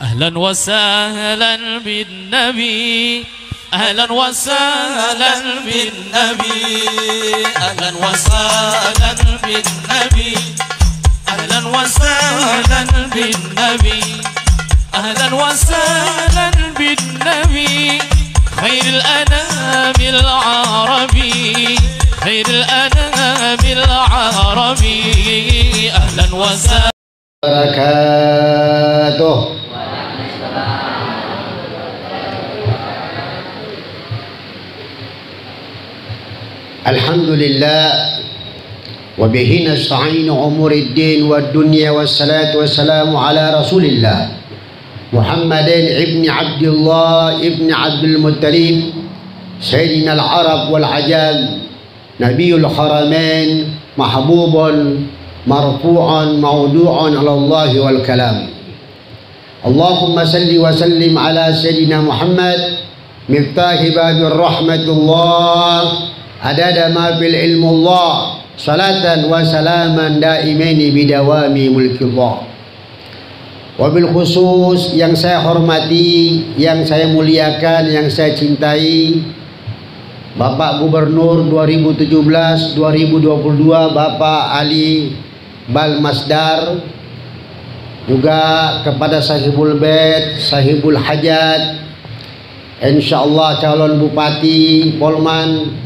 أهلا وسهلا بالنبي أهلا وسهلا بالنبي أهلا وسهلا بالنبي أهلا وسهلا بالنبي أهلا وسهلا بالنبي خير الأنام العربي خير الأنام العربي أهلا وسهلا وبركاته. الحمد لله وبه نستعين أمور الدين والدنيا والصلاة والسلام على رسول الله محمد ابن عبد الله ابن عبد المطلب سيدنا العرب والعجم نبي الحرمين محبوب مرفوعا موضوعا على الله والكلام. اللهم صل وسلم على سيدنا محمد مفتاح باب الرحمة الله عدد ما في العلم الله صلاة وسلاما دائمين بدوام ملك الله. Wabil khusus yang saya hormati, yang saya muliakan, yang saya cintai, Bapak Gubernur 2017-2022 Bapak Ali Balmasdar, juga kepada Sahibul Bait, Sahibul Hajat, insyaallah calon Bupati Polman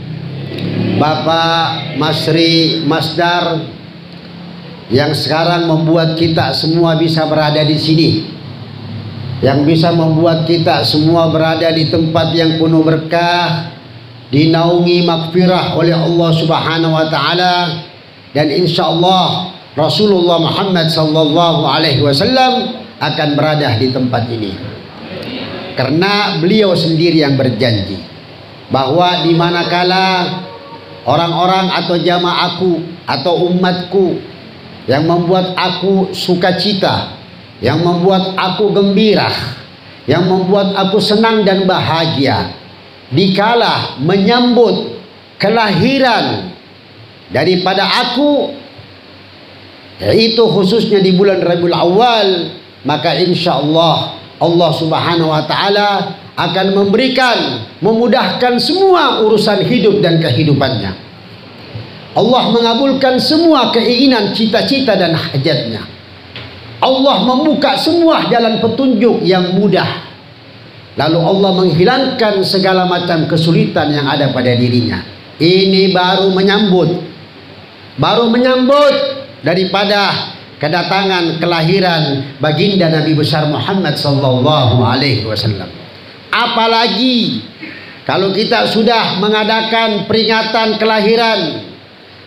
Bapak Masri Masdar, yang sekarang membuat kita semua bisa berada di sini, yang bisa membuat kita semua berada di tempat yang penuh berkah, dinaungi makfirah oleh Allah Subhanahu wa taala, dan insyaallah Rasulullah Muhammad sallallahu alaihi wasallam akan berada di tempat ini. Karena beliau sendiri yang berjanji bahwa di manakala orang-orang atau jamaahku atau umatku yang membuat aku sukacita, yang membuat aku gembira, yang membuat aku senang dan bahagia, dikala menyambut kelahiran daripada aku, yaitu khususnya di bulan Rabiul Awal, maka insyaallah Allah Subhanahu wa taala akan memberikan, memudahkan semua urusan hidup dan kehidupannya. Allah mengabulkan semua keinginan, cita-cita dan hajatnya. Allah membuka semua jalan petunjuk yang mudah. Lalu Allah menghilangkan segala macam kesulitan yang ada pada dirinya. Ini baru menyambut daripada kedatangan kelahiran baginda Nabi besar Muhammad sallallahu alaihi wasallam. Apalagi kalau kita sudah mengadakan peringatan kelahiran,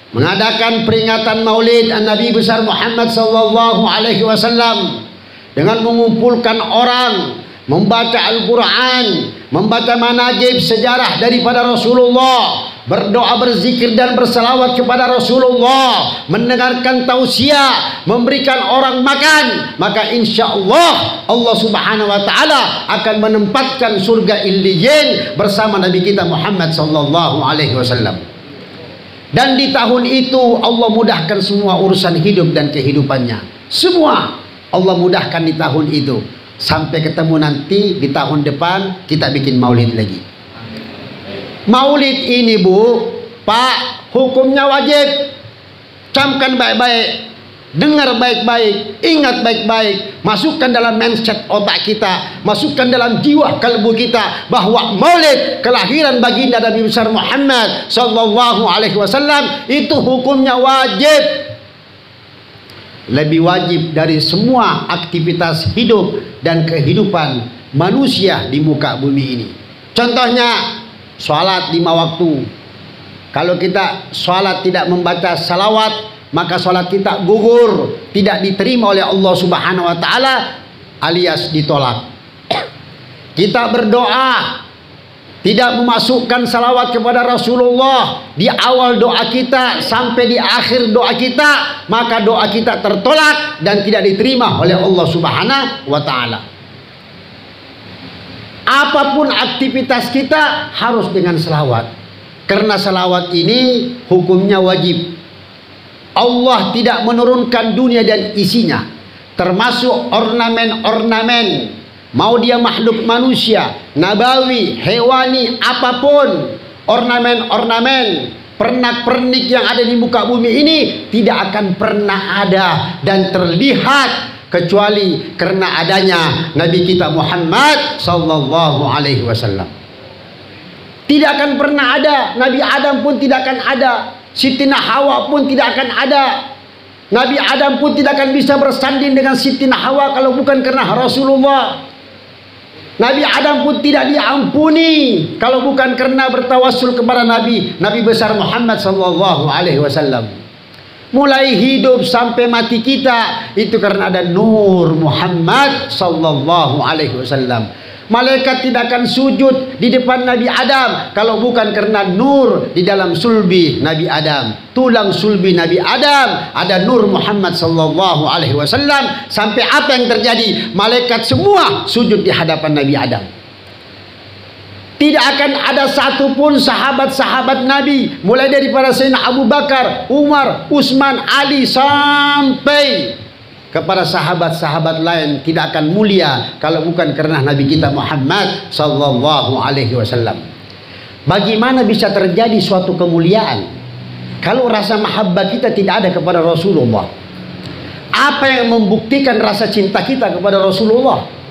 mengadakan peringatan Maulid Nabi besar Muhammad sallallahu alaihi wasallam dengan mengumpulkan orang, membaca Al-Qur'an, membaca manajib sejarah daripada Rasulullah, berdoa, berzikir dan berselawat kepada Rasulullah, mendengarkan tausiah, memberikan orang makan, maka insyaallah Allah Subhanahu wa taala akan menempatkan surga Illiyin bersama Nabi kita Muhammad sallallahu alaihi wasallam. Dan di tahun itu Allah mudahkan semua urusan hidup dan kehidupannya. Semua Allah mudahkan di tahun itu. Sampai ketemu nanti di tahun depan kita bikin maulid lagi. Maulid ini Bu, Pak, hukumnya wajib. Camkan baik-baik, dengar baik-baik, ingat baik-baik, masukkan dalam mindset otak kita, masukkan dalam jiwa kalbu kita bahwa maulid kelahiran baginda Nabi besar Muhammad sallallahu alaihi wasallam itu hukumnya wajib. Lebih wajib dari semua aktivitas hidup dan kehidupan manusia di muka bumi ini. Contohnya sholat 5 waktu. Kalau kita sholat tidak membaca salawat, maka sholat kita gugur, tidak diterima oleh Allah Subhanahu wa taala, alias ditolak. Kita berdoa tidak memasukkan salawat kepada Rasulullah di awal doa kita sampai di akhir doa kita, maka doa kita tertolak dan tidak diterima oleh Allah Subhanahu wa taala. Apapun aktivitas kita harus dengan salawat, karena salawat ini hukumnya wajib. Allah tidak menurunkan dunia dan isinya, termasuk ornamen-ornamen mau dia makhluk manusia, nabawi, hewani, apapun, ornamen-ornamen, pernak-pernik yang ada di muka bumi ini tidak akan pernah ada dan terlihat kecuali karena adanya Nabi kita Muhammad sallallahu alaihi wasallam. Tidak akan pernah ada, Nabi Adam pun tidak akan ada, Siti Hawa pun tidak akan ada. Nabi Adam pun tidak akan bisa bersanding dengan Siti Hawa kalau bukan karena Rasulullah. Nabi Adam pun tidak diampuni kalau bukan karena bertawassul kepada Nabi besar Muhammad sallallahu alaihi wasallam. Mulai hidup sampai mati kita itu karena ada nur Muhammad sallallahu alaihi wasallam. Malaikat tidak akan sujud di depan Nabi Adam kalau bukan karena nur di dalam sulbi Nabi Adam. Tulang sulbi Nabi Adam ada nur Muhammad sallallahu alaihi wasallam. Sampai apa yang terjadi? Malaikat semua sujud di hadapan Nabi Adam. Tidak akan ada satupun sahabat-sahabat Nabi, mulai daripada Sayyidina Abu Bakar, Umar, Utsman, Ali sampai kepada sahabat-sahabat lain tidak akan mulia kalau bukan karena Nabi kita Muhammad sallallahu alaihi wasallam. Bagaimana bisa terjadi suatu kemuliaan kalau rasa mahabbah kita tidak ada kepada Rasulullah? Apa yang membuktikan rasa cinta kita kepada Rasulullah?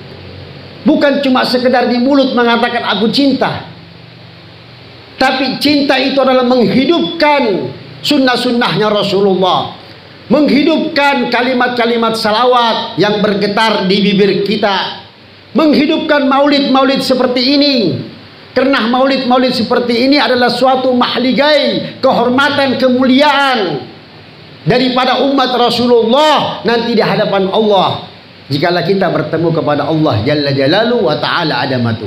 Bukan cuma sekedar di mulut mengatakan aku cinta, tapi cinta itu adalah menghidupkan sunnah-sunnahnya Rasulullah, menghidupkan kalimat-kalimat salawat yang bergetar di bibir kita, menghidupkan maulid-maulid seperti ini. Karena maulid-maulid seperti ini adalah suatu mahligai, kehormatan, kemuliaan daripada umat Rasulullah nanti di hadapan Allah. Jikalau kita bertemu kepada Allah Jalla Jalaluhu wa Ta'ala Adamatu,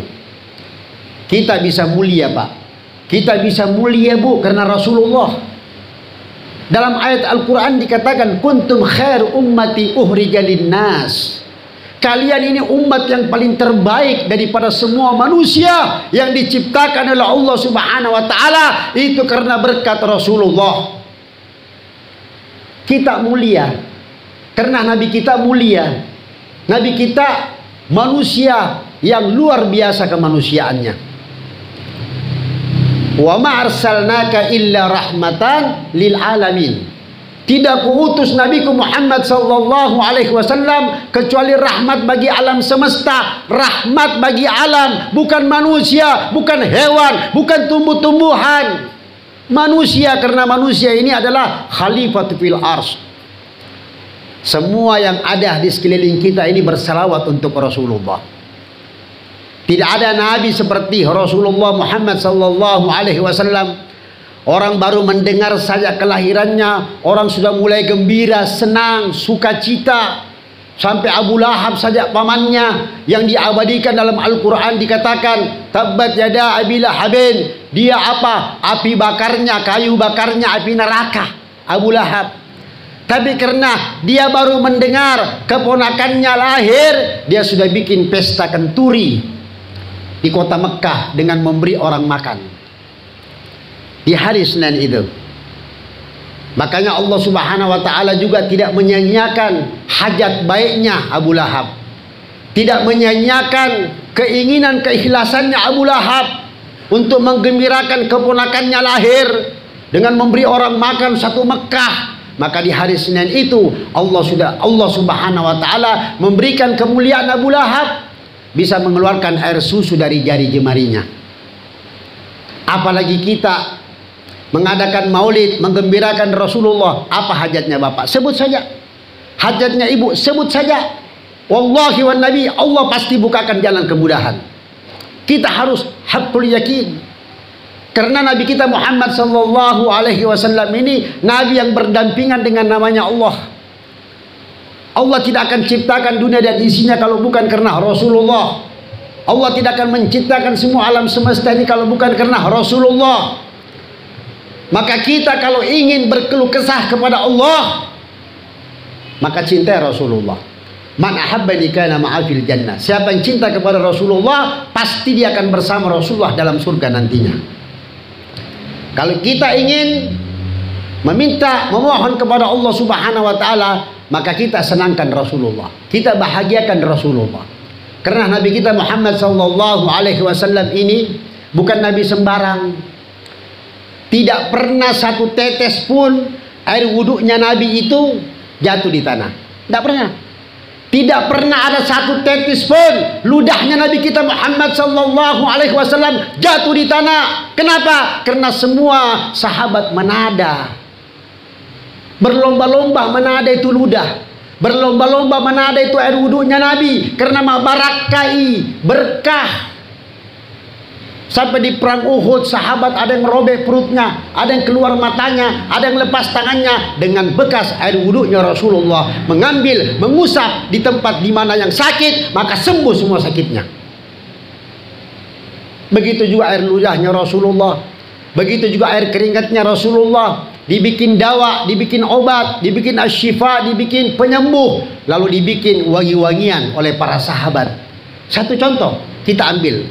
kita bisa mulia Pak, kita bisa mulia Bu karena Rasulullah. Dalam ayat Al-Quran dikatakan kuntum khair ummati uhrija linnas, kalian ini umat yang paling terbaik daripada semua manusia yang diciptakan oleh Allah Subhanahu wa Ta'ala. Itu karena berkat Rasulullah. Kita mulia karena Nabi kita mulia. Nabi kita manusia yang luar biasa kemanusiaannya. Wa ma arsalnaka illa rahmatan lil alamin. Tidak kuutus Nabiku Muhammad sallallahu alaihi wasallam kecuali rahmat bagi alam semesta, rahmat bagi alam, bukan manusia, bukan hewan, bukan tumbuh-tumbuhan. Manusia karena manusia ini adalah khalifatu fil ars. Semua yang ada di sekeliling kita ini bersalawat untuk Rasulullah. Tidak ada nabi seperti Rasulullah Muhammad sallallahu alaihi wasallam. Orang baru mendengar saja kelahirannya, orang sudah mulai gembira, senang, sukacita. Sampai Abu Lahab saja pamannya yang diabadikan dalam Al-Quran dikatakan tabbat yada Abi Lahabin. Dia apa? Api bakarnya, kayu bakarnya api neraka, Abu Lahab. Tapi karena dia baru mendengar keponakannya lahir, dia sudah bikin pesta kenturi di kota Mekah dengan memberi orang makan di hari Senin itu. Makanya Allah Subhanahu wa Ta'ala juga tidak menyanyiakan hajat baiknya Abu Lahab, tidak menyanyiakan keinginan keikhlasannya Abu Lahab untuk menggembirakan keponakannya lahir dengan memberi orang makan satu Mekah. Maka di hari Senin itu Allah Subhanahu wa Ta'ala memberikan kemuliaan Abu Lahab, bisa mengeluarkan air susu dari jari jemarinya. Apalagi kita mengadakan maulid, menggembirakan Rasulullah. Apa hajatnya Bapak? Sebut saja. Hajatnya Ibu, sebut saja. Wallahi wan Nabi, Allah pasti bukakan jalan kemudahan. Kita harus haqqul yakin. Karena Nabi kita Muhammad sallallahu alaihi wasallam ini Nabi yang berdampingan dengan namanya Allah. Allah tidak akan ciptakan dunia dan isinya kalau bukan karena Rasulullah. Allah tidak akan menciptakan semua alam semesta ini kalau bukan karena Rasulullah. Maka kita kalau ingin berkeluh kesah kepada Allah, maka cintai Rasulullah. Man ahabbani kana ma'a fil jannah. Siapa yang cinta kepada Rasulullah, pasti dia akan bersama Rasulullah dalam surga nantinya. Kalau kita ingin memohon kepada Allah Subhanahu wa Ta'ala, maka kita senangkan Rasulullah, kita bahagiakan Rasulullah. Karena Nabi kita Muhammad sallallahu alaihi wasallam ini bukan Nabi sembarang. Tidak pernah satu tetes pun air wuduknya Nabi itu jatuh di tanah. Tidak pernah. Tidak pernah ada satu tetes pun ludahnya Nabi kita Muhammad sallallahu alaihi wasallam jatuh di tanah. Kenapa? Karena semua sahabat menada. Berlomba-lomba menada itu ludah. Berlomba-lomba menada itu air wuduknya Nabi. Karena barakai, berkah. Sampai di perang Uhud, sahabat ada yang robek perutnya, ada yang keluar matanya, ada yang lepas tangannya. Dengan bekas air wuduknya Rasulullah mengambil, mengusap di tempat di mana yang sakit, maka sembuh semua sakitnya. Begitu juga air ludahnya Rasulullah. Begitu juga air keringatnya Rasulullah. Dibikin dawa, dibikin obat, dibikin asyifa, dibikin penyembuh, lalu dibikin wangi-wangian oleh para sahabat. Satu contoh kita ambil.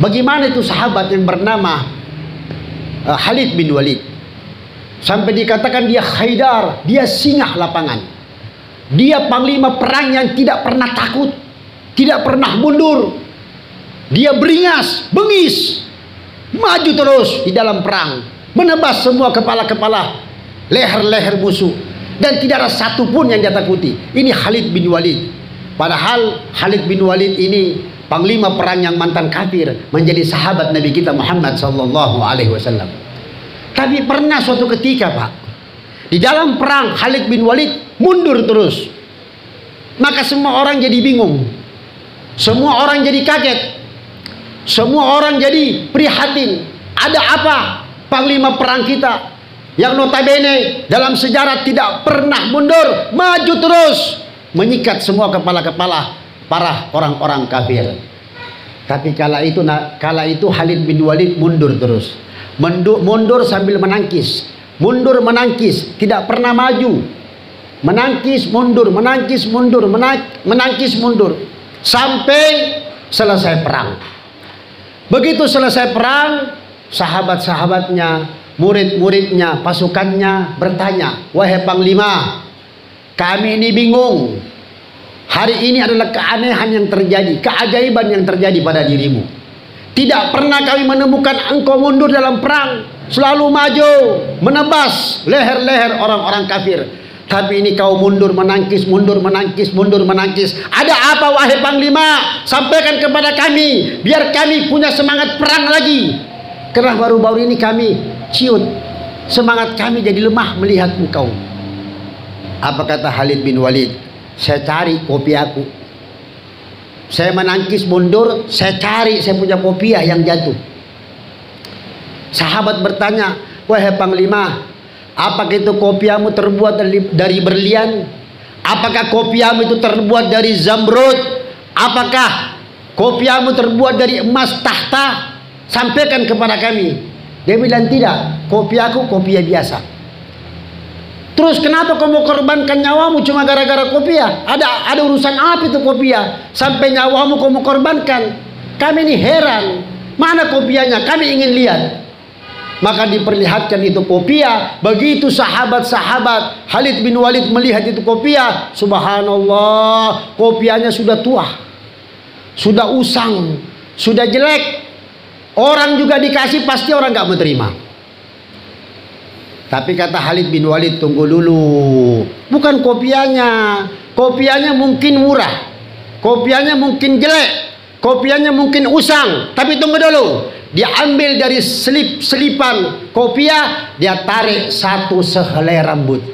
Bagaimana itu sahabat yang bernama Khalid bin Walid. Sampai dikatakan dia Haidar, dia singa lapangan. Dia panglima perang yang tidak pernah takut, tidak pernah mundur. Dia beringas, bengis, maju terus di dalam perang. Menebas semua kepala-kepala, leher-leher musuh, dan tidak ada satupun yang dia takuti. Ini Khalid bin Walid. Padahal Khalid bin Walid ini panglima perang yang mantan kafir, menjadi sahabat Nabi kita Muhammad sallallahu alaihi wasallam. Tapi pernah suatu ketika, Pak, di dalam perang Khalid bin Walid mundur terus. Maka semua orang jadi bingung. Semua orang jadi kaget. Semua orang jadi prihatin. Ada apa? Panglima perang kita yang notabene dalam sejarah tidak pernah mundur, maju terus, menyikat semua kepala-kepala para orang-orang kafir. Tapi kala itu Khalid bin Walid mundur terus, mundur sambil menangkis, mundur menangkis, tidak pernah maju, menangkis mundur, menangkis mundur, menangkis mundur, sampai selesai perang. Begitu selesai perang, sahabat-sahabatnya, murid-muridnya, pasukannya bertanya, wahai panglima, kami ini bingung. Hari ini adalah keanehan yang terjadi, keajaiban yang terjadi pada dirimu. Tidak pernah kami menemukan engkau mundur dalam perang, selalu maju, menebas leher-leher orang-orang kafir. Tapi ini kau mundur menangkis, mundur menangkis, mundur menangkis. Ada apa wahai panglima? Sampaikan kepada kami, biar kami punya semangat perang lagi. Karena baru-baru ini kami ciut, semangat kami jadi lemah melihat engkau. Apa kata Khalid bin Walid? Saya cari kopi aku. Saya menangkis mundur, saya cari, saya punya kopiah yang jatuh. Sahabat bertanya, wahai panglima, apakah itu kopiahmu terbuat dari berlian? Apakah kopiahmu itu terbuat dari zamrud? Apakah kopiahmu terbuat dari emas tahta? Sampaikan kepada kami. Dia bilang tidak, kopi aku kopiah biasa. Terus kenapa kamu korbankan nyawamu cuma gara-gara kopiah? Ada urusan apa itu kopiah sampai nyawamu kamu korbankan? Kami ini heran. Mana kopiahnya? Kami ingin lihat. Maka diperlihatkan itu kopiah. Begitu sahabat-sahabat Khalid bin Walid melihat itu kopiah, subhanallah, kopiahnya sudah tua, sudah usang, sudah jelek. Orang juga dikasih pasti orang nggak menerima. Tapi kata Khalid bin Walid, tunggu dulu, bukan kopiahnya. Kopiahnya mungkin murah, kopiahnya mungkin jelek, kopiahnya mungkin usang. Tapi tunggu dulu, dia ambil dari selipan kopiah, dia tarik satu sehelai rambut.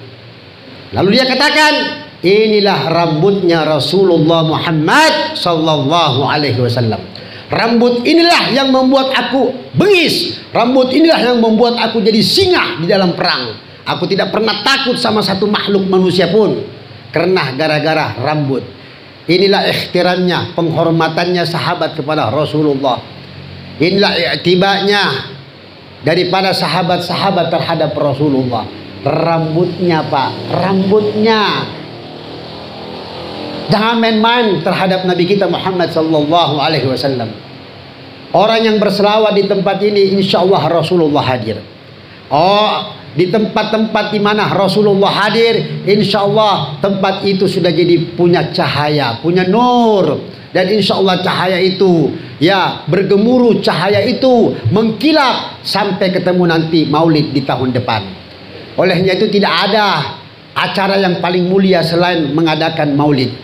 Lalu dia katakan, inilah rambutnya Rasulullah Muhammad sallallahu alaihi wasallam. Rambut inilah yang membuat aku bengis. Rambut inilah yang membuat aku jadi singa di dalam perang. Aku tidak pernah takut sama satu makhluk manusia pun, karena gara-gara rambut. Inilah ikhtiramnya, penghormatannya sahabat kepada Rasulullah. Inilah i'tibanya daripada sahabat-sahabat terhadap Rasulullah. Rambutnya, Pak, rambutnya. Jangan main-main terhadap Nabi kita Muhammad sallallahu alaihi wasallam. Orang yang berselawat di tempat ini, insya Allah Rasulullah hadir. Oh, di tempat-tempat di mana Rasulullah hadir, insya Allah tempat itu sudah jadi punya cahaya, punya nur. dan insya Allah cahaya itu ya bergemuruh, cahaya itu mengkilap sampai ketemu nanti maulid di tahun depan. Olehnya itu tidak ada acara yang paling mulia selain mengadakan maulid.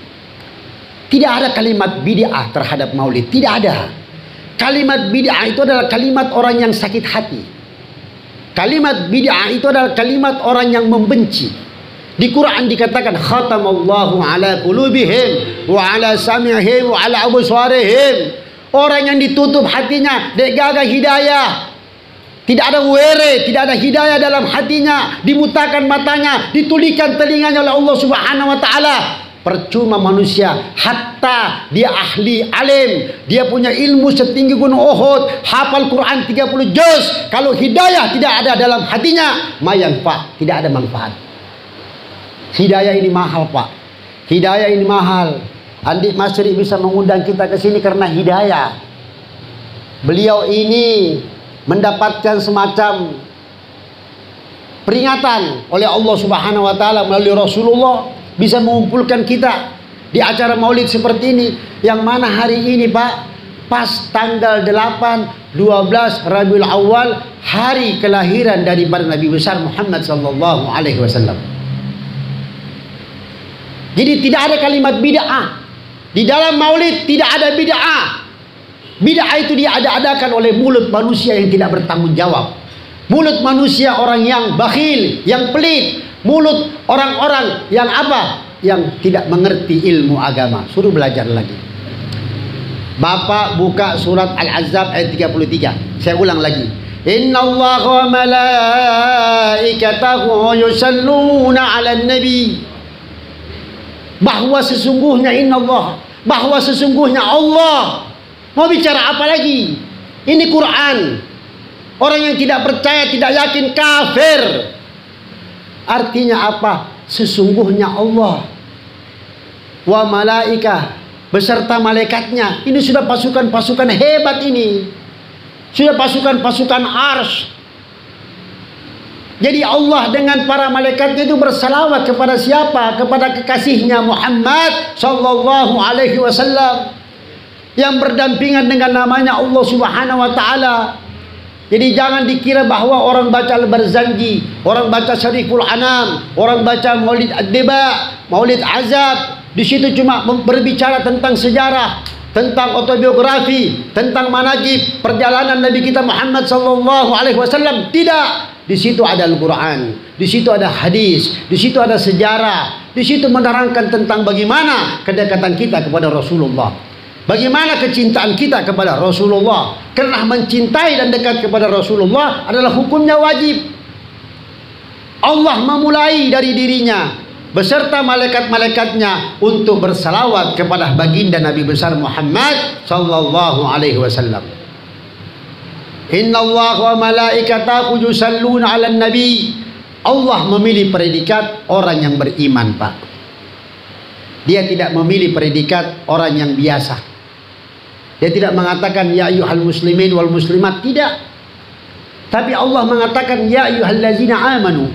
Tidak ada kalimat bid'ah terhadap maulid, tidak ada. Kalimat bid'ah itu adalah kalimat orang yang sakit hati. Kalimat bid'ah itu adalah kalimat orang yang membenci. Di Quran dikatakan khatamallahu ala qulubihim wa ala sam'ihim wa ala absarihim. Orang yang ditutup hatinya, dek gagal hidayah. Tidak ada were, tidak ada hidayah dalam hatinya, dimutakan matanya, ditulikan telinganya oleh Allah Subhanahu wa taala. Percuma manusia, hatta dia ahli alim, dia punya ilmu setinggi gunung Uhud, hafal Quran 30 juz, kalau hidayah tidak ada dalam hatinya, mayanfa, tidak ada manfaat. Hidayah ini mahal, Pak. Hidayah ini mahal. Andi Masri bisa mengundang kita ke sini karena hidayah. Beliau ini mendapatkan semacam peringatan oleh Allah Subhanahu wa taala melalui Rasulullah, bisa mengumpulkan kita di acara maulid seperti ini, yang mana hari ini, Pak, pas tanggal 8 12 Rabiul Awal, hari kelahiran daripada Nabi besar Muhammad sallallahu alaihi wasallam. Jadi tidak ada kalimat bid'ah di dalam maulid, tidak ada bid'ah. Bid'ah itu diada-adakan oleh mulut manusia yang tidak bertanggung jawab. Mulut manusia orang yang bakhil, yang pelit. Mulut orang-orang yang apa? Yang tidak mengerti ilmu agama. Suruh belajar lagi. Bapak buka surat Al-Ahzab ayat 33. Saya ulang lagi. Innallaha wa malaikatahu yusalluna 'alan nabi. Bahwa sesungguhnya innallah, bahwa sesungguhnya Allah. Mau bicara apa lagi? Ini Quran. Orang yang tidak percaya, tidak yakin, kafir. Artinya apa? Sesungguhnya Allah wa malaikah beserta malaikatnya. Ini sudah pasukan-pasukan hebat ini. Sudah pasukan-pasukan arsy. Jadi Allah dengan para malaikatnya itu bersalawat kepada siapa? Kepada kekasihnya Muhammad sallallahu alaihi wasallam, yang berdampingan dengan namanya Allah Subhanahu wa taala. Jadi jangan dikira bahwa orang baca Al-Barzanji, orang baca Syariful Anam, orang baca Maulid Ad-Diba, Maulid Azab, di situ cuma berbicara tentang sejarah, tentang autobiografi, tentang manaqib perjalanan Nabi kita Muhammad sallallahu alaihi wasallam. Tidak. Di situ ada Al-Quran, di situ ada hadis, di situ ada sejarah, di situ menerangkan tentang bagaimana kedekatan kita kepada Rasulullah, bagaimana kecintaan kita kepada Rasulullah. Karena mencintai dan dekat kepada Rasulullah adalah hukumnya wajib. Allah memulai dari dirinya beserta malaikat-malaikatnya untuk bersalawat kepada baginda Nabi besar Muhammad sallallahu alaihi wasallam. Innallaha wa malaikatahu yusalluna 'alan nabi. Allah memilih predikat orang yang beriman, Pak. Dia tidak memilih predikat orang yang biasa. Dia tidak mengatakan ya ayyuhal muslimin wal muslimat, tidak. Tapi Allah mengatakan ya ayyuhallazina amanu.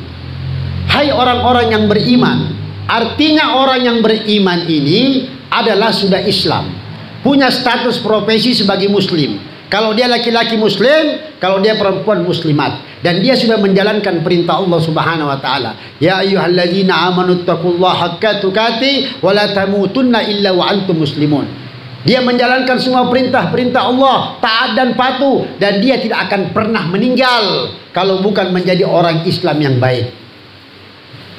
Hai orang-orang yang beriman. Artinya orang yang beriman ini adalah sudah Islam, punya status profesi sebagai muslim. Kalau dia laki-laki muslim, kalau dia perempuan muslimat, dan dia sudah menjalankan perintah Allah Subhanahu wa taala. Ya ayyuhalladzina amanu taqullaha haqqa tuqatih wa la tamutunna illa wa antum muslimun. Dia menjalankan semua perintah-perintah Allah, taat dan patuh, dan dia tidak akan pernah meninggal kalau bukan menjadi orang Islam yang baik.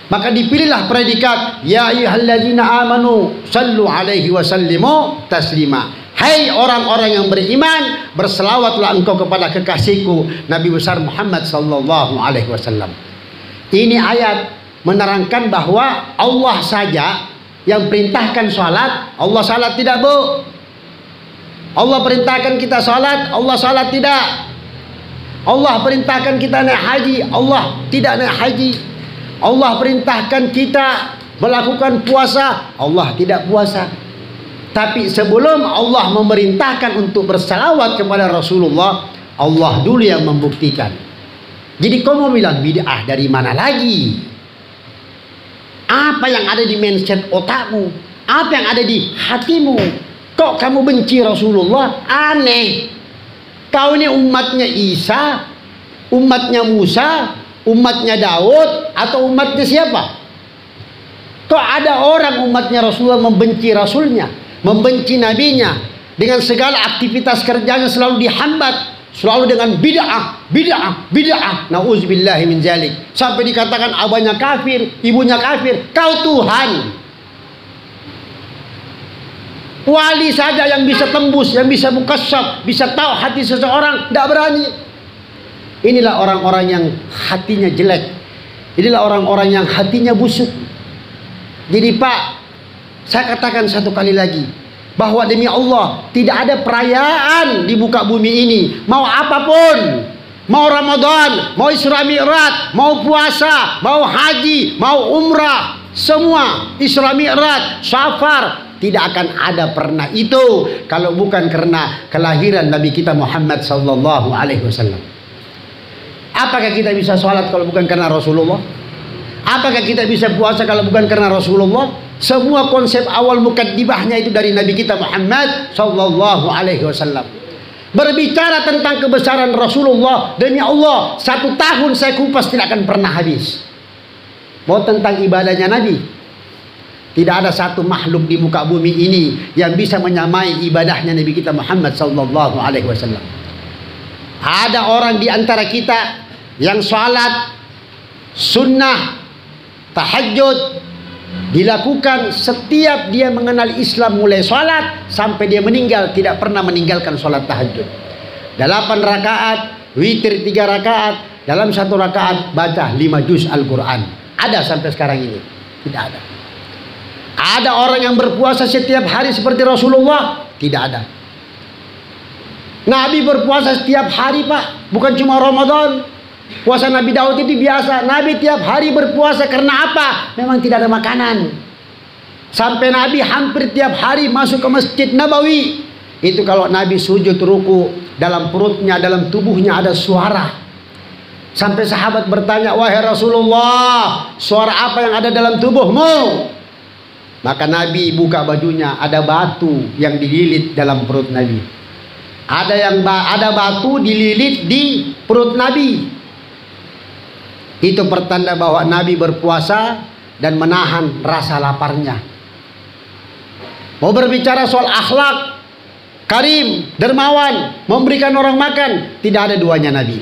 Maka dipilihlah predikat ya ayyuhalladzina amanu sallu alaihi wa sallimu taslima. Hai orang-orang yang beriman, berselawatlah engkau kepada kekasihku Nabi besar Muhammad sallallahu alaihi wasallam. Ini ayat menerangkan bahwa Allah saja yang perintahkan salat. Allah salat tidak, Bu? Allah perintahkan kita salat, Allah salat tidak. Allah perintahkan kita naik haji, Allah tidak naik haji. Allah perintahkan kita melakukan puasa, Allah tidak puasa. Tapi sebelum Allah memerintahkan untuk bersalawat kepada Rasulullah, Allah dulu yang membuktikan. Jadi kau mau bilang bid'ah dari mana lagi? Apa yang ada di mindset otakmu? Apa yang ada di hatimu? kok kamu benci Rasulullah? Aneh. Kau ini umatnya Isa, umatnya Musa, umatnya Daud, atau umatnya siapa? Kok ada orang umatnya Rasulullah membenci Rasulnya, membenci nabinya, dengan segala aktivitas kerjanya selalu dihambat, selalu dengan bid'ah. Nauzubillahi min zalik. Sampai dikatakan abahnya kafir, ibunya kafir. Kau Tuhan. Wali saja yang bisa tembus, yang bisa mukasyaf, bisa tahu hati seseorang, tidak berani. Inilah orang-orang yang hatinya jelek. Inilah orang-orang yang hatinya busuk. Jadi Pak, saya katakan satu kali lagi, bahwa demi Allah tidak ada perayaan di muka bumi ini, mau apapun, mau Ramadan, mau Isra Mi'raj, mau puasa, mau haji, mau umrah, semua Isra Mi'raj, Safar, tidak akan ada pernah itu kalau bukan karena kelahiran Nabi kita Muhammad sallallahu alaihi wasallam. Apakah kita bisa sholat kalau bukan karena Rasulullah? Apakah kita bisa puasa kalau bukan karena Rasulullah? Semua konsep awal mukaddimahnya itu dari Nabi kita Muhammad sallallahu alaihi wasallam. Berbicara tentang kebesaran Rasulullah, demi Allah 1 tahun saya kupas tidak akan pernah habis. Mau tentang ibadahnya Nabi, tidak ada satu makhluk di muka bumi ini yang bisa menyamai ibadahnya Nabi kita Muhammad sallallahu alaihi wasallam. Ada orang di antara kita yang salat sunnah, tahajud dilakukan setiap dia mengenal Islam, mulai salat sampai dia meninggal tidak pernah meninggalkan salat tahajud. 8 rakaat, witir 3 rakaat, dalam 1 rakaat baca 5 juz Al-Quran. Ada sampai sekarang ini? Tidak ada. Ada orang yang berpuasa setiap hari seperti Rasulullah? Tidak ada. Nabi berpuasa setiap hari Pak, bukan cuma Ramadan. Puasa Nabi Daud itu biasa. Nabi tiap hari berpuasa karena apa? Memang tidak ada makanan. Sampai Nabi hampir tiap hari masuk ke Masjid Nabawi. Itu kalau Nabi sujud ruku, dalam perutnya, dalam tubuhnya ada suara. Sampai sahabat bertanya, wahai Rasulullah, suara apa yang ada dalam tubuhmu? Maka Nabi buka bajunya, ada batu yang dililit dalam perut Nabi. Ada batu dililit di perut Nabi. Itu pertanda bahwa Nabi berpuasa dan menahan rasa laparnya. Mau berbicara soal akhlak, karim, dermawan, memberikan orang makan, tidak ada duanya Nabi.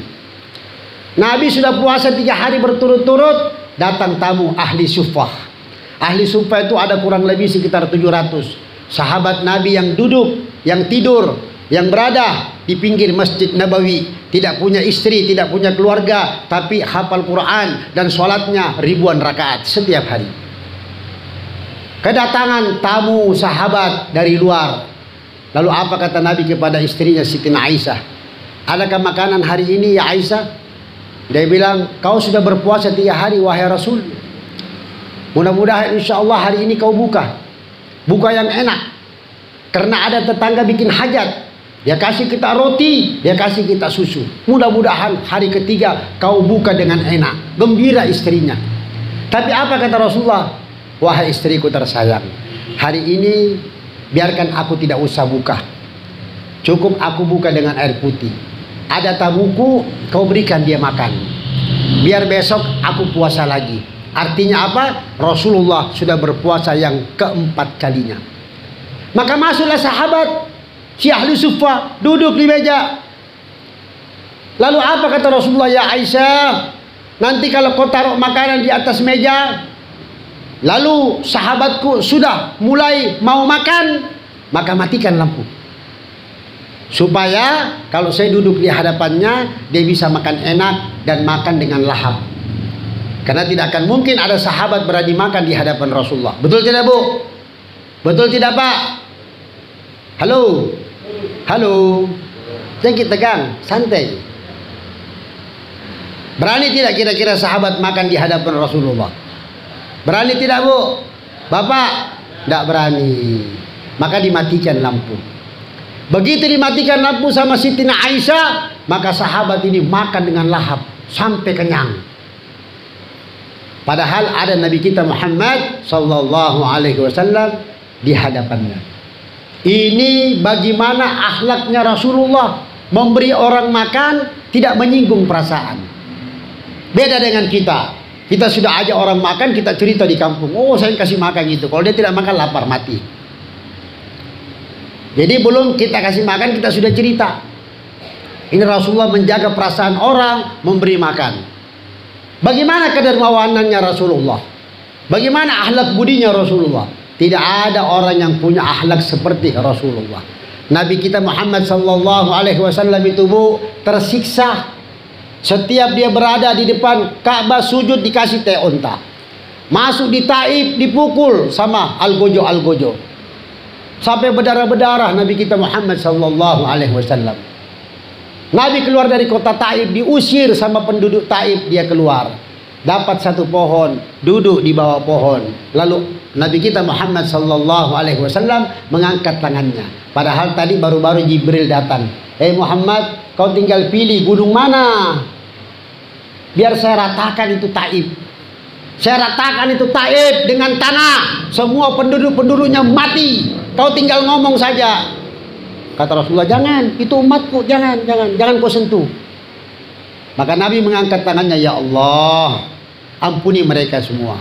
Nabi sudah puasa 3 hari berturut-turut, datang tamu ahli suffah. Ahli suffah itu ada kurang lebih sekitar 700 sahabat Nabi yang duduk, yang tidur, yang berada di pinggir Masjid Nabawi, tidak punya istri, tidak punya keluarga, tapi hafal Quran dan sholatnya ribuan rakaat setiap hari. Kedatangan tamu sahabat dari luar. Lalu apa kata Nabi kepada istrinya Siti Aisyah? Adakah makanan hari ini ya Aisyah? Dia bilang, kau sudah berpuasa 3 hari wahai Rasul. Mudah-mudahan insya Allah hari ini kau buka yang enak. Karena ada tetangga bikin hajat, dia kasih kita roti, dia kasih kita susu. Mudah-mudahan hari ketiga kau buka dengan enak. Gembira istrinya. Tapi apa kata Rasulullah? Wahai istriku tersayang, hari ini biarkan aku tidak usah buka. Cukup aku buka dengan air putih. Ada tamuku, kau berikan dia makan. Biar besok aku puasa lagi. Artinya apa? Rasulullah sudah berpuasa yang keempat kalinya. Maka masuklah sahabat si ahli suffah, duduk di meja. Lalu apa kata Rasulullah? Ya Aisyah, nanti kalau kau taruh makanan di atas meja, lalu sahabatku sudah mulai mau makan, maka matikan lampu. Supaya kalau saya duduk di hadapannya, dia bisa makan enak dan makan dengan lahap. Karena tidak akan mungkin ada sahabat berani makan di hadapan Rasulullah. Betul tidak Bu? Betul tidak Pak? Halo? Halo? Jangan tegang, santai. Berani tidak kira-kira sahabat makan di hadapan Rasulullah? Berani tidak Bu? Bapak? Tidak berani. Maka dimatikan lampu. Begitu dimatikan lampu sama Siti Aisyah, maka sahabat ini makan dengan lahap sampai kenyang. Padahal ada Nabi kita Muhammad sallallahu alaihi wasallam di hadapannya. Ini bagaimana akhlaknya Rasulullah, memberi orang makan tidak menyinggung perasaan. Beda dengan kita. Kita sudah ajak orang makan, kita cerita di kampung, oh saya kasih makan gitu. Kalau dia tidak makan lapar mati. Jadi belum kita kasih makan kita sudah cerita. Ini Rasulullah menjaga perasaan orang, memberi makan. Bagaimana kedermawanannya Rasulullah? Bagaimana akhlak budinya Rasulullah? Tidak ada orang yang punya akhlak seperti Rasulullah. Nabi kita Muhammad sallallahu alaihi wasallam itu Bu, tersiksa. Setiap dia berada di depan Ka'bah sujud dikasih teh unta. Masuk di Taif dipukul sama algojo. Sampai berdarah-berdarah Nabi kita Muhammad sallallahu alaihi wasallam. Nabi keluar dari kota Taif, diusir sama penduduk Taif, dia keluar. Dapat satu pohon, duduk di bawah pohon. Lalu Nabi kita Muhammad sallallahu alaihi wasallam mengangkat tangannya. Padahal tadi baru-baru Jibril datang. Muhammad, kau tinggal pilih gunung mana? Biar saya ratakan itu Taif. Saya ratakan itu Taif dengan tanah. Semua penduduk-penduduknya mati. Kau tinggal ngomong saja. Kata Rasulullah, jangan, itu umatku, jangan kau sentuh. Maka Nabi mengangkat tangannya, ya Allah, ampuni mereka semua.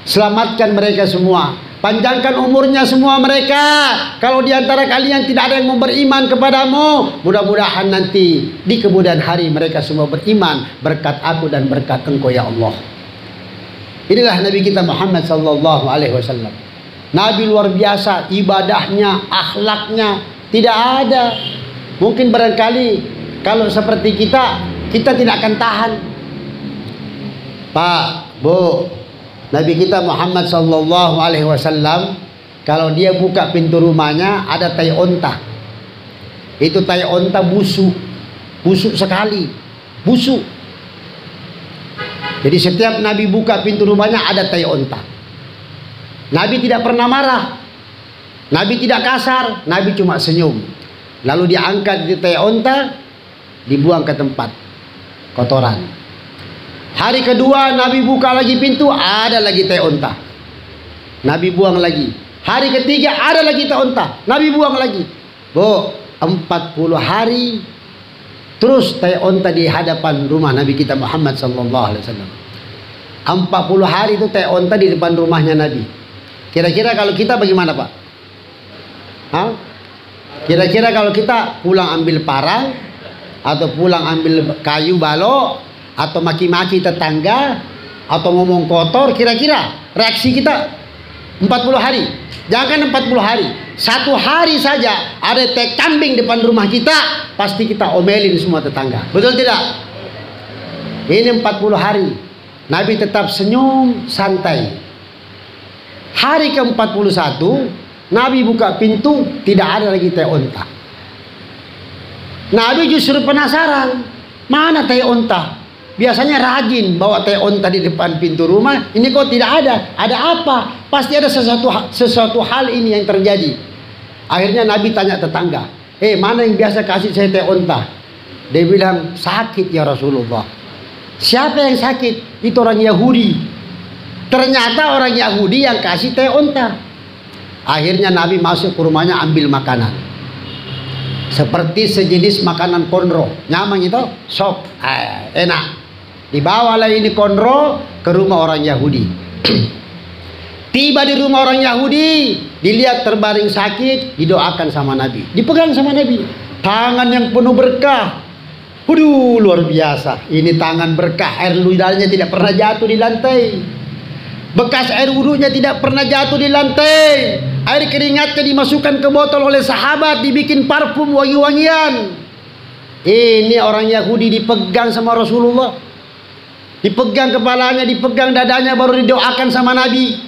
Selamatkan mereka semua. Panjangkan umurnya semua mereka. Kalau di antara kalian tidak ada yang mau beriman kepadamu, mudah-mudahan nanti di kemudian hari mereka semua beriman berkat aku dan berkat engkau ya Allah. Inilah Nabi kita Muhammad sallallahu alaihi wasallam. Nabi luar biasa, ibadahnya, akhlaknya tidak ada. Mungkin barangkali kalau seperti kita tidak akan tahan. Pak, Bu, Nabi kita Muhammad sallallahu alaihi wasallam kalau dia buka pintu rumahnya ada tai onta. Itu tai onta busuk sekali, busuk. Jadi setiap Nabi buka pintu rumahnya ada tai onta. Nabi tidak pernah marah, Nabi tidak kasar, Nabi cuma senyum. Lalu diangkat di tai onta, dibuang ke tempat kotoran. Hari kedua Nabi buka lagi pintu, ada lagi tai onta. Nabi buang lagi. Hari ketiga ada lagi tai onta, Nabi buang lagi. Bu, 40 hari terus tai onta di hadapan rumah Nabi kita Muhammad sallallahu alaihi wasallam. 40 hari itu tai onta di depan rumahnya Nabi. Kira-kira kalau kita bagaimana, Pak? Kira-kira kalau kita pulang ambil parang atau pulang ambil kayu balok atau maki-maki tetangga atau ngomong kotor, kira-kira reaksi kita 40 hari. Jangan 40 hari, 1 hari saja ada teh kambing depan rumah kita, pasti kita omelin semua tetangga. Betul tidak? Ini 40 hari Nabi tetap senyum santai. Hari ke-41 Nabi buka pintu, tidak ada lagi tai onta. Nabi justru penasaran, mana tai onta? Biasanya rajin bawa tai onta di depan pintu rumah, ini kok tidak ada. Ada apa? Pasti ada sesuatu hal ini yang terjadi. Akhirnya Nabi tanya tetangga, mana yang biasa kasih saya tai onta? Dia bilang, sakit ya Rasulullah. Siapa yang sakit? Itu orang Yahudi. Ternyata orang Yahudi yang kasih tai onta. Akhirnya Nabi masuk ke rumahnya ambil makanan. Seperti sejenis makanan konro. Nyamang itu, sop, enak. Dibawalah ini konro ke rumah orang Yahudi. Tiba di rumah orang Yahudi, dilihat terbaring sakit, didoakan sama Nabi. Dipegang sama Nabi. Tangan yang penuh berkah. Waduh, luar biasa. Ini tangan berkah, air ludahnya tidak pernah jatuh di lantai. Bekas air wudunya tidak pernah jatuh di lantai. Air keringatnya dimasukkan ke botol oleh sahabat, dibikin parfum wangi-wangian. Ini orang Yahudi dipegang sama Rasulullah. Dipegang kepalanya, dipegang dadanya, baru didoakan sama Nabi.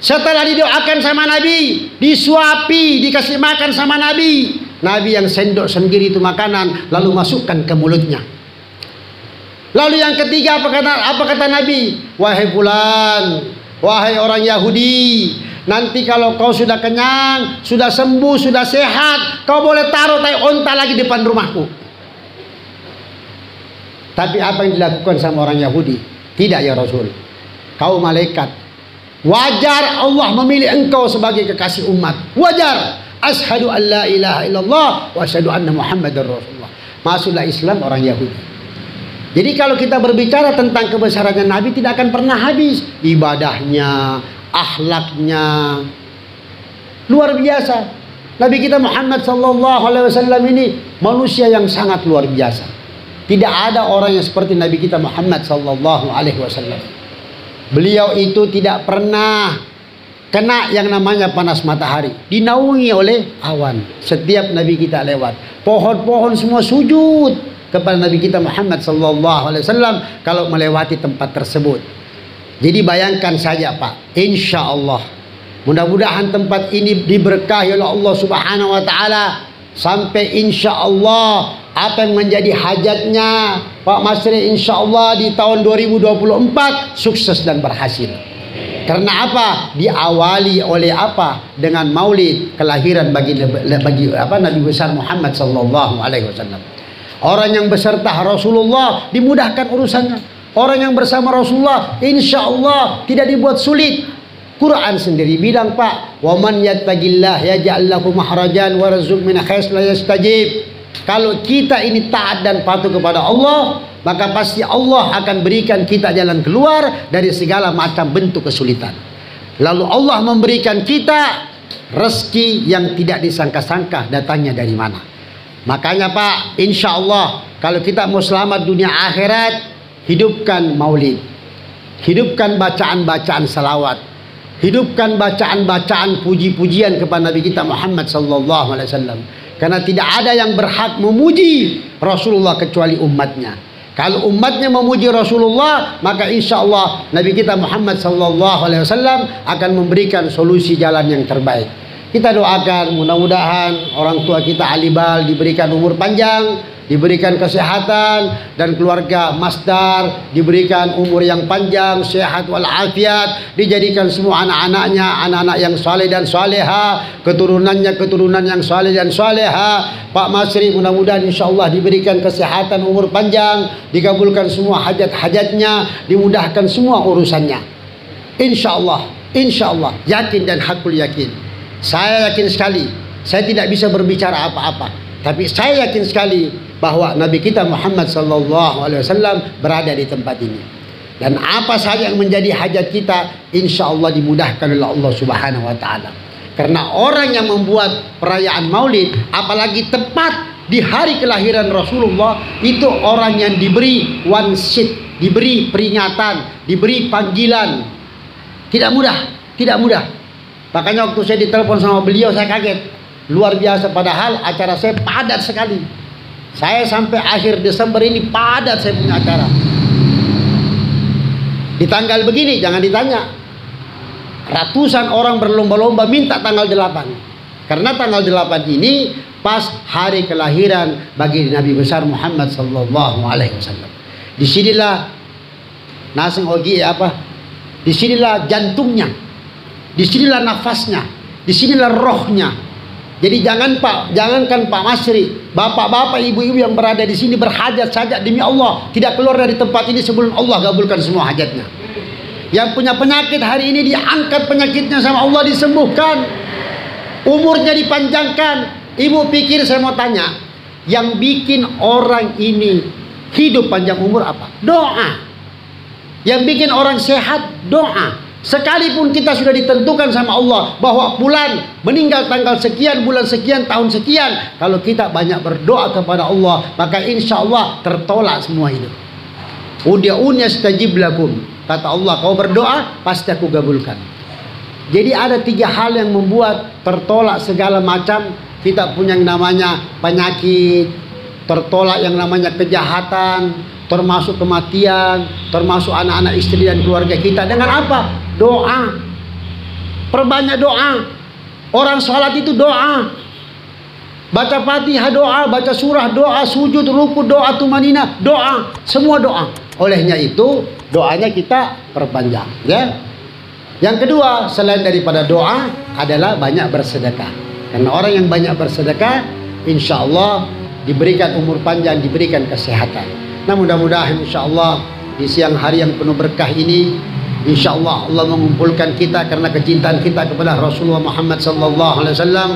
Setelah didoakan sama Nabi, disuapi, dikasih makan sama Nabi. Nabi yang sendok sendiri itu makanan, lalu masukkan ke mulutnya. Lalu yang ketiga apa kata Nabi? Wahai fulan, wahai orang Yahudi, nanti kalau kau sudah kenyang, sudah sembuh, sudah sehat, kau boleh taruh tai onta lagi depan rumahku. Tapi apa yang dilakukan sama orang Yahudi? Tidak ya Rasul. Kau malaikat. Wajar Allah memilih engkau sebagai kekasih umat. Wajar. Asyhadu an la ilaha illallah wa asyhadu anna Muhammadar Rasulullah. Masuklah Islam orang Yahudi. Jadi kalau kita berbicara tentang kebesarannya Nabi tidak akan pernah habis. Ibadahnya, akhlaknya luar biasa. Nabi kita Muhammad sallallahu alaihi wasallam ini manusia yang sangat luar biasa. Tidak ada orang yang seperti Nabi kita Muhammad sallallahu alaihi wasallam. Beliau itu tidak pernah kena yang namanya panas matahari, dinaungi oleh awan. Setiap Nabi kita lewat, pohon-pohon semua sujud kepada Nabi kita Muhammad sallallahu alaihi wasallam kalau melewati tempat tersebut. Jadi bayangkan saja Pak, insya Allah mudah-mudahan tempat ini diberkahi oleh Allah Subhanahu wa taala sampai insya Allah apa yang menjadi hajatnya Pak Masri insya Allah di tahun 2024 sukses dan berhasil. Karena apa? Diawali oleh apa? Dengan maulid kelahiran bagi Nabi besar Muhammad sallallahu alaihi wasallam. Orang yang beserta Rasulullah dimudahkan urusannya. Orang yang bersama Rasulullah insya Allah tidak dibuat sulit. Quran sendiri bilang Pak, wa man yattaqillah yaj'al lahu mahrajan wa yarzuq min haitsu la yastajib. Kalau kita ini taat dan patuh kepada Allah, maka pasti Allah akan berikan kita jalan keluar dari segala macam bentuk kesulitan. Lalu Allah memberikan kita rezeki yang tidak disangka-sangka datangnya dari mana. Makanya Pak, insya Allah kalau kita mau selamat dunia akhirat, hidupkan maulid, hidupkan bacaan-bacaan salawat, hidupkan bacaan-bacaan puji-pujian kepada Nabi kita Muhammad sallallahu alaihi wasallam. Karena tidak ada yang berhak memuji Rasulullah kecuali umatnya. Kalau umatnya memuji Rasulullah, maka insya Allah Nabi kita Muhammad sallallahu alaihi wasallam akan memberikan solusi jalan yang terbaik. Kita doakan mudah-mudahan orang tua kita Alibal diberikan umur panjang, diberikan kesehatan, dan keluarga Masdar diberikan umur yang panjang, sehat walafiat, dijadikan semua anak-anaknya anak-anak yang saleh dan saleha, keturunannya keturunan yang saleh dan saleha. Pak Masri mudah-mudahan insyaallah diberikan kesehatan, umur panjang, dikabulkan semua hajat-hajatnya, dimudahkan semua urusannya. Insyaallah, insyaallah, yakin dan hakul yakin. Saya yakin sekali, saya tidak bisa berbicara apa-apa, tapi saya yakin sekali bahwa Nabi kita Muhammad sallallahu alaihi wasallam berada di tempat ini. Dan apa saja yang menjadi hajat kita, insya Allah dimudahkan oleh Allah Subhanahu wa taala. Karena orang yang membuat perayaan Maulid, apalagi tepat di hari kelahiran Rasulullah, itu orang yang diberi wansyid, diberi peringatan, diberi panggilan. Tidak mudah, tidak mudah. Makanya waktu saya ditelepon sama beliau saya kaget. Luar biasa, padahal acara saya padat sekali. Saya sampai akhir Desember ini padat saya punya acara. Di tanggal begini jangan ditanya. Ratusan orang berlomba-lomba minta tanggal 8. Karena tanggal 8 ini pas hari kelahiran bagi Nabi besar Muhammad sallallahu alaihi wasallam. Disinilah naseng ogi apa? Disinilah jantungnya. Disinilah nafasnya. Disinilah rohnya. Jadi jangankan Pak Masri, bapak-bapak, ibu-ibu yang berada di sini berhajat saja demi Allah tidak keluar dari tempat ini sebelum Allah kabulkan semua hajatnya. Yang punya penyakit hari ini diangkat penyakitnya sama Allah, disembuhkan, umurnya dipanjangkan. Ibu pikir saya mau tanya, yang bikin orang ini hidup panjang umur apa? Doa. Yang bikin orang sehat doa. Sekalipun kita sudah ditentukan sama Allah bahwa bulan meninggal tanggal sekian, bulan sekian, tahun sekian, kalau kita banyak berdoa kepada Allah, maka insya Allah tertolak semua itu. Ud'uuni astajib lakum, kata Allah, kau berdoa pasti aku kabulkan. Jadi ada 3 hal yang membuat tertolak segala macam. Kita punya yang namanya penyakit, tertolak yang namanya kejahatan, termasuk kematian, termasuk anak-anak, istri dan keluarga kita. Dengan apa? Doa. Perbanyak doa. Orang sholat itu doa. Baca Fatihah doa, baca surah doa, sujud, ruku doa, tumanina doa, semua doa. Olehnya itu doanya kita perpanjang, ya. Yang kedua, selain daripada doa adalah banyak bersedekah. Karena orang yang banyak bersedekah, insya Allah diberikan umur panjang, diberikan kesehatan. Nah, mudah-mudahan insya Allah di siang hari yang penuh berkah ini, insya Allah Allah mengumpulkan kita karena kecintaan kita kepada Rasulullah Muhammad sallallahu alaihi wasallam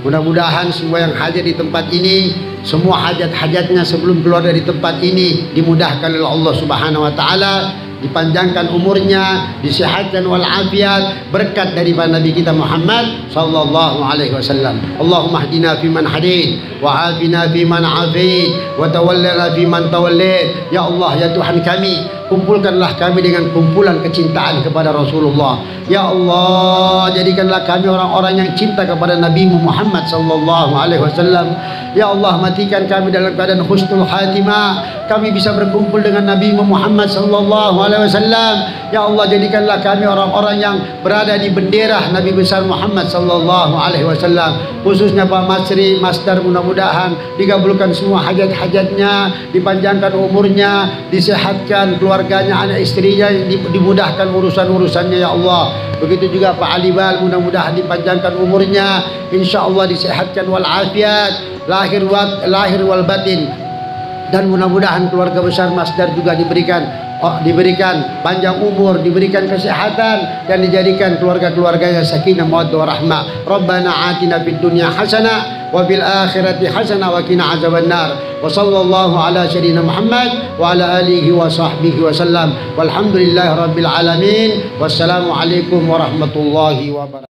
Mudah-mudahan semua yang hadir di tempat ini, semua hajat-hajatnya sebelum keluar dari tempat ini dimudahkan oleh Allah Subhanahu wa taala, dipanjangkan umurnya, disehatkan walafiat berkat daripada Nabi kita Muhammad sallallahu alaihi wasallam. Allahumma hdina fi man hadait wa afina fi man afait wa tawallana fi man tawallait. Ya Allah, ya Tuhan kami, kumpulkanlah kami dengan kumpulan kecintaan kepada Rasulullah. Ya Allah, jadikanlah kami orang-orang yang cinta kepada Nabi Muhammad sallallahu alaihi wasallam. Ya Allah, matikan kami dalam keadaan husnul khatimah, kami bisa berkumpul dengan Nabi Muhammad sallallahu alaihi wasallam. Ya Allah, jadikanlah kami orang-orang yang berada di bendera Nabi besar Muhammad sallallahu alaihi wasallam, khususnya Pak Masri Masdar, mudah-mudahan dikabulkan semua hajat-hajatnya, dipanjangkan umurnya, disehatkan keluarganya, anak istrinya, dimudahkan urusan-urusannya ya Allah. Begitu juga Pak Alibal, mudah-mudahan dipanjangkan umurnya, insyaallah disehatkan walafiat lahir wal batin, dan mudah-mudahan keluarga besar Masdar juga diberikan panjang umur, diberikan kesehatan, dan dijadikan keluarga-keluarganya sakinah mawaddah warahmah. Rabbana atina fid dunya hasanah wa fil akhirati hasanah wa qina azabannar. Wa sallallahu ala sayyidina Muhammad wa ala alihi wa sahbihi wa sallam. Walhamdulillahirabbil alamin. Wassalamu alaikum warahmatullahi wabarakatuh.